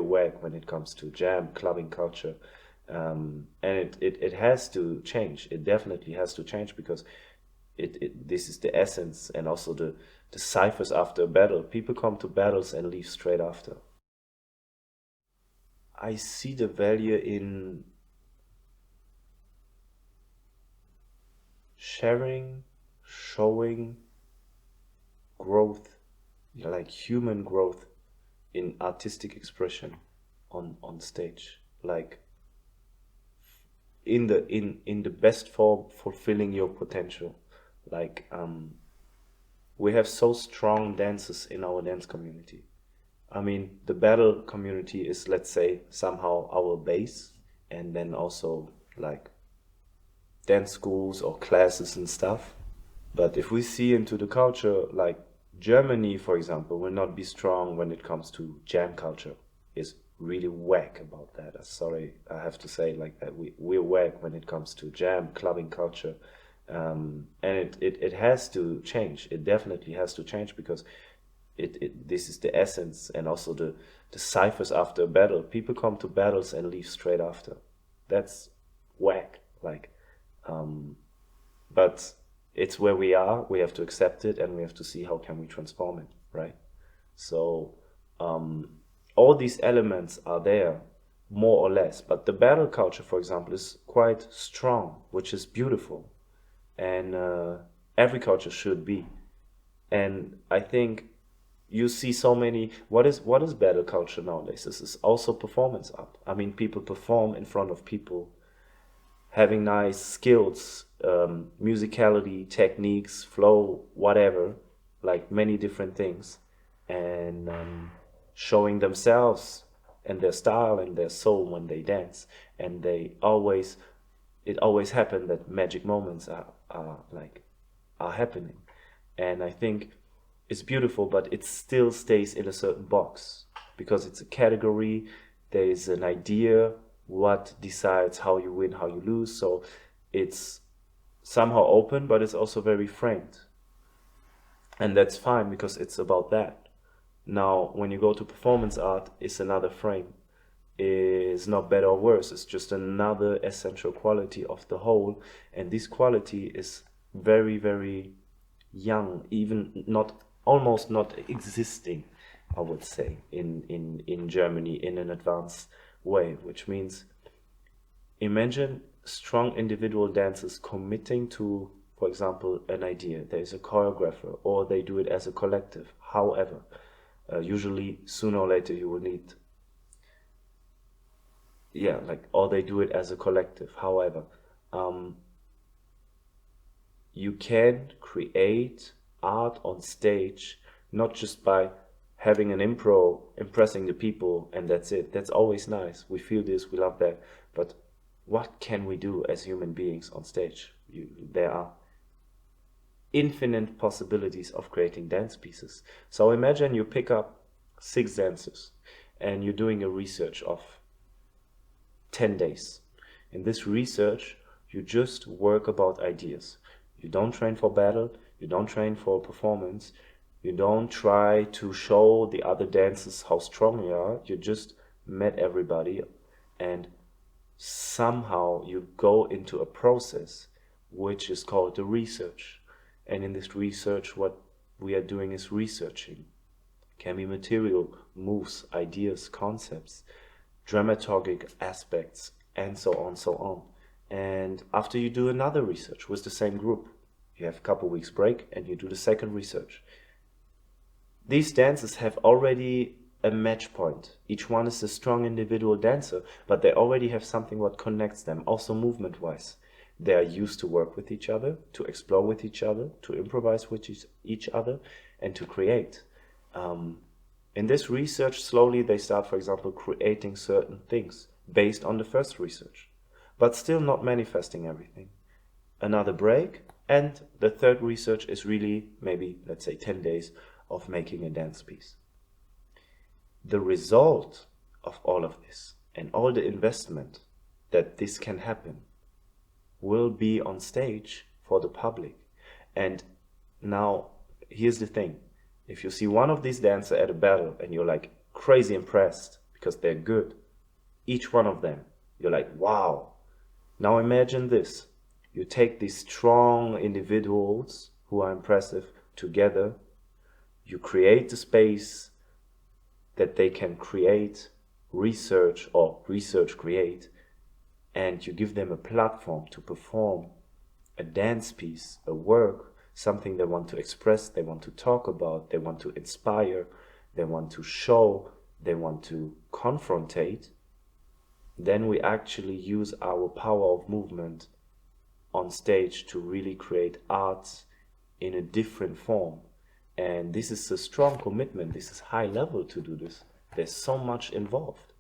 whack when it comes to jam, clubbing culture. And it has to change. It definitely has to change because this is the essence and also the ciphers after a battle. People come to battles and leave straight after. I see the value in sharing, showing growth, like human growth in artistic expression on stage. Like in the best form, fulfilling your potential. Like we have so strong dancers in our dance community. I mean, the battle community is, let's say, somehow our base, and then also like dance schools or classes and stuff. But if we see into the culture, like Germany, for example, will not be strong when it comes to jam culture. Is really whack about that. Sorry, I have to say it like that. We're whack when it comes to jam, clubbing culture. And it has to change. It definitely has to change because this is the essence and also the ciphers after a battle. People come to battles and leave straight after. That's whack. Like, but it's where we are. We have to accept it and we have to see how can we transform it, right? So all these elements are there, more or less. But the battle culture, for example, is quite strong, which is beautiful, and every culture should be. And I think you see so many. What is battle culture nowadays? This is also performance art. I mean, people perform in front of people, having nice skills, musicality, techniques, flow, whatever, like many different things, and showing themselves and their style and their soul when they dance. And it always happens that magic moments are happening. And I think it's beautiful, but it still stays in a certain box because it's a category. There is an idea what decides how you win, how you lose. So it's somehow open, but it's also very framed. And that's fine because it's about that. Now, when you go to performance art, it's another frame. It's not better or worse. It's just another essential quality of the whole. And this quality is very, very young, even not almost not existing, I would say, in Germany in an advanced way, which means imagine strong individual dancers committing to, for example, an idea. There's a choreographer, or they do it as a collective. However, usually sooner or later you will need, or they do it as a collective. However, you can create art on stage not just by having an impro, impressing the people, and that's it. That's always nice. We feel this, we love that. But what can we do as human beings on stage? There are infinite possibilities of creating dance pieces. So imagine you pick up 6 dancers and you're doing a research of 10 days. In this research, you just work about ideas. You don't train for battle, you don't train for performance, you don't try to show the other dancers how strong you are. You just met everybody and somehow you go into a process which is called the research. And in this research, what we are doing is researching. Can be material, moves, ideas, concepts, dramaturgic aspects, and so on, so on. And after you do another research with the same group, you have a couple weeks break and you do the second research. These dancers have already a match point. Each one is a strong individual dancer, but they already have something what connects them, also movement-wise. They are used to work with each other, to explore with each other, to improvise with each other, and to create. In this research, slowly they start, for example, creating certain things based on the first research, but still not manifesting everything. Another break, and the third research is really maybe, let's say, 10 days of making a dance piece. The result of all of this and all the investment that this can happen will be on stage for the public. And now, here's the thing. If you see one of these dancers at a battle and you're like crazy impressed because they're good. Each one of them, you're like, wow. Now imagine this. You take these strong individuals who are impressive together, you create the space that they can create, research or research create, and you give them a platform to perform a dance piece, a work, something they want to express, they want to talk about, they want to inspire, they want to show, they want to confrontate, then we actually use our power of movement on stage to really create art in a different form. And this is a strong commitment. This is high level to do this. There's so much involved.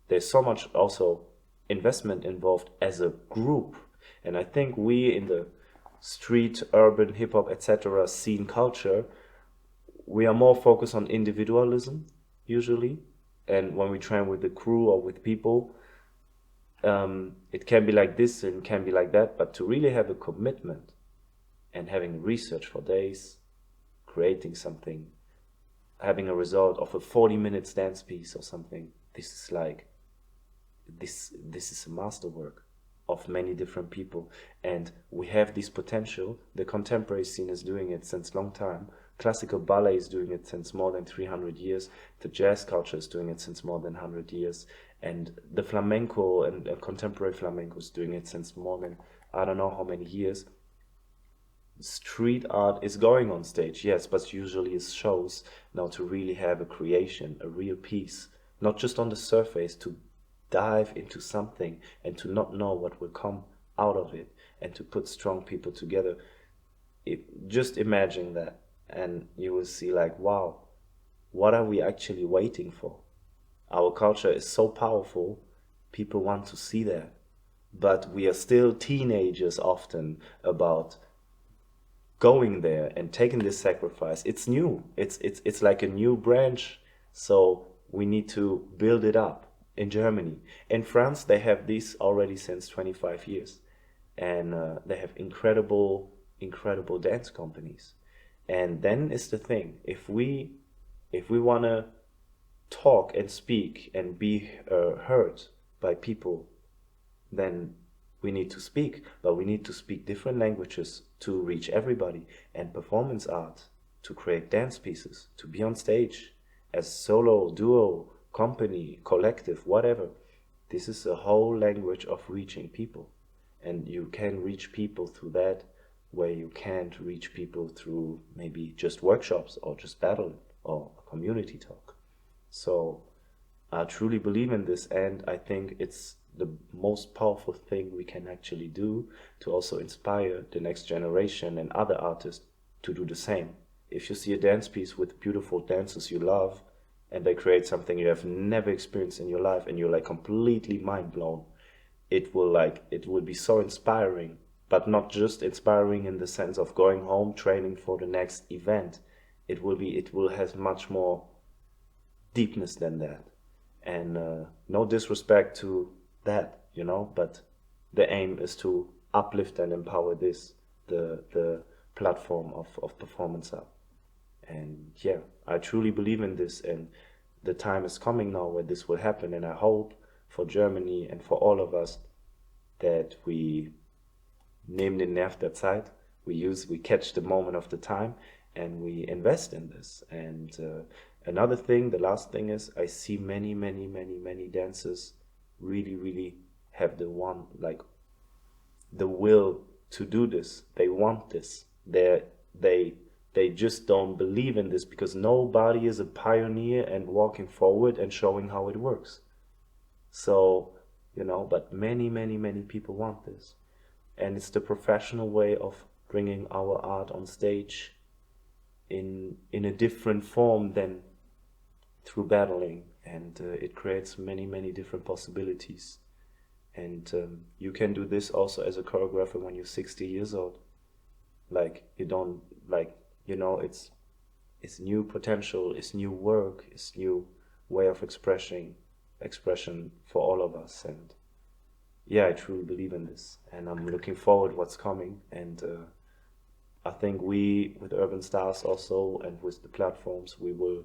There's so much also investment involved as a group. And I think we in the street, urban, hip hop, etc. scene culture, we are more focused on individualism usually. And when we train with the crew or with people, it can be like this and can be like that. But to really have a commitment and having research for days, creating something, having a result of a 40-minute dance piece or something, this is like, this is a masterwork of many different people. And we have this potential. The contemporary scene is doing it since long time. Classical ballet is doing it since more than 300 years. The jazz culture is doing it since more than 100 years. And the flamenco and contemporary flamenco is doing it since more than I don't know how many years. Street art is going on stage, yes, but usually it's shows. Now to really have a creation, a real piece, not just on the surface, to dive into something and to not know what will come out of it, and to put strong people together. Just imagine that, and you will see like, wow, what are we actually waiting for? Our culture is so powerful, people want to see that, but we are still teenagers often about going there and taking this sacrifice. It's new. It's like a new branch. So we need to build it up. In Germany, in France, they have this already since 25 years, and they have incredible dance companies. And then is the thing: if we want to talk and speak and be heard by people, then we need to speak, but we need to speak different languages to reach everybody. And performance art, to create dance pieces, to be on stage as solo, duo, company, collective, whatever. This is a whole language of reaching people. And you can reach people through that, where you can't reach people through maybe just workshops or just battle or a community talk. So I truly believe in this, and I think it's the most powerful thing we can actually do to also inspire the next generation and other artists to do the same. If you see a dance piece with beautiful dancers you love, and they create something you have never experienced in your life, and you're like completely mind blown, it will be so inspiring, but not just inspiring in the sense of going home training for the next event. It will have much more deepness than that. And no disrespect to that, but the aim is to uplift and empower the platform of performance art. And yeah, I truly believe in this, and the time is coming now where this will happen. And I hope for Germany and for all of us that we nehmen den Nerv der Zeit, we catch the moment of the time, and we invest in this. And another thing, the last thing is, I see many dancers really have the will to do this. They want this. They just don't believe in this, because nobody is a pioneer and walking forward and showing how it works. So, but many people want this. And it's the professional way of bringing our art on stage in a different form than through battling. And it creates many different possibilities. And you can do this also as a choreographer when you're 60 years old. It's new potential, it's new work, it's new way of expression for all of us. And yeah, I truly believe in this, and I'm looking forward what's coming. And I think we, with Urban Stylez also, and with the platforms, we will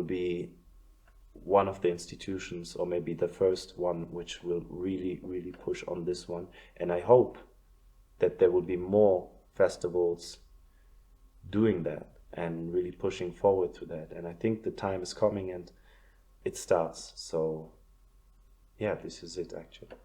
be one of the institutions, or maybe the first one, which will really, really push on this one. And I hope that there will be more festivals doing that and really pushing forward to that. And I think the time is coming and it starts. So yeah, this is it actually.